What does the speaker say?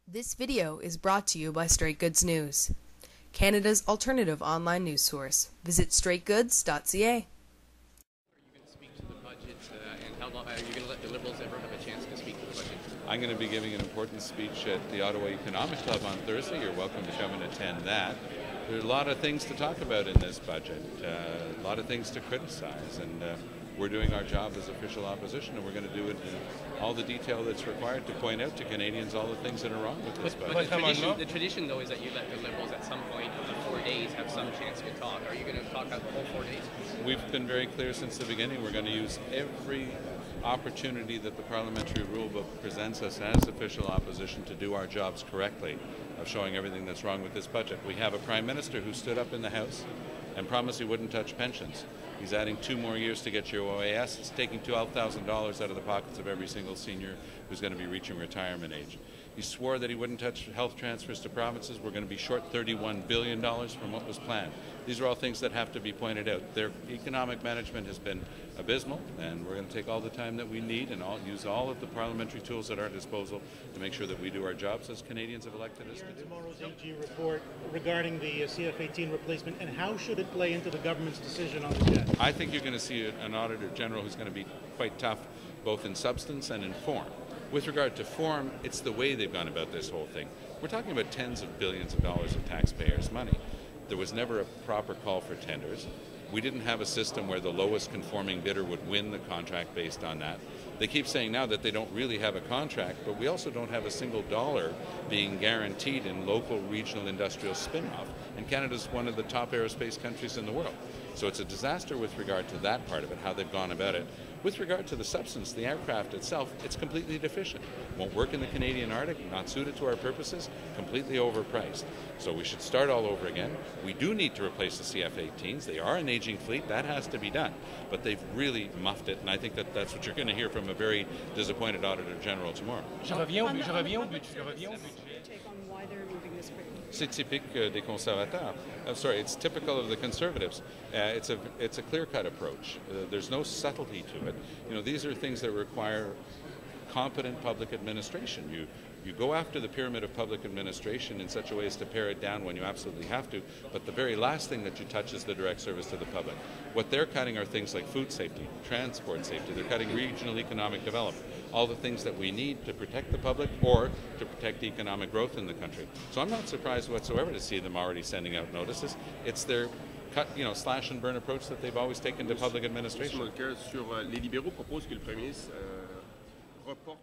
This video is brought to you by Straight Goods News, Canada's alternative online news source. Visit straightgoods.ca. Are you going to speak to the budget, and how long are you going to let the Liberals ever have a chance to speak to the budget? I'm going to be giving an important speech at the Ottawa Economic Club on Thursday. You're welcome to come and attend that. There are a lot of things to talk about in this budget, a lot of things to criticize, and we're doing our job as official opposition, and we're going to do it in all the detail that's required to point out to Canadians all the things that are wrong with this budget. But the tradition, though, is that you let the Liberals at some point of the 4 days have some chance to talk. Are you going to talk out the whole 4 days? We've been very clear since the beginning. We're going to use every opportunity that the parliamentary rulebook presents us as official opposition to do our jobs correctly, of showing everything that's wrong with this budget. We have a Prime Minister who stood up in the House and promised he wouldn't touch pensions. He's adding 2 more years to get your OAS. It's taking $12,000 out of the pockets of every single senior who's going to be reaching retirement age. He swore that he wouldn't touch health transfers to provinces. We're going to be short $31 billion from what was planned. These are all things that have to be pointed out. Their economic management has been abysmal, and we're going to take all the time that we need and use all of the parliamentary tools at our disposal to make sure that we do our jobs as Canadians have elected us to do. Tomorrow's AG report regarding the CF-18 replacement, and how should it play into the government's decision on the jet? I think you're going to see an Auditor General who's going to be quite tough, both in substance and in form. With regard to form, it's the way they've gone about this whole thing. We're talking about tens of billions of dollars of taxpayers' money. There was never a proper call for tenders. We didn't have a system where the lowest conforming bidder would win the contract based on that. They keep saying now that they don't really have a contract, but we also don't have a single dollar being guaranteed in local, regional, industrial spin-off. And Canada's one of the top aerospace countries in the world. So it's a disaster with regard to that part of it, how they've gone about it. With regard to the substance, the aircraft itself, it's completely deficient. Won't work in the Canadian Arctic, not suited to our purposes, completely overpriced. So we should start all over again. We do need to replace the CF-18s. They are an aging fleet. That has to be done. But they've really muffed it, and I think that that's what you're going to hear from a very disappointed Auditor General tomorrow. Je reviens au budget. Take on why they're moving this quickly. C'est typique des conservateurs. I'm sorry, it's typical of the Conservatives. It's a clear-cut approach. There's no subtlety to it. You know, these are things that require competent public administration. You go after the pyramid of public administration in such a way as to pare it down when you absolutely have to, but the very last thing that you touch is the direct service to the public. What they're cutting are things like food safety, transport safety. They're cutting regional economic development, all the things that we need to protect the public or to protect economic growth in the country. So I'm not surprised whatsoever to see them already sending out notices. It's their slash and burn approach that they've always taken to public administration. Mulcair, sur les libéraux proposent que le Premier ministre reporte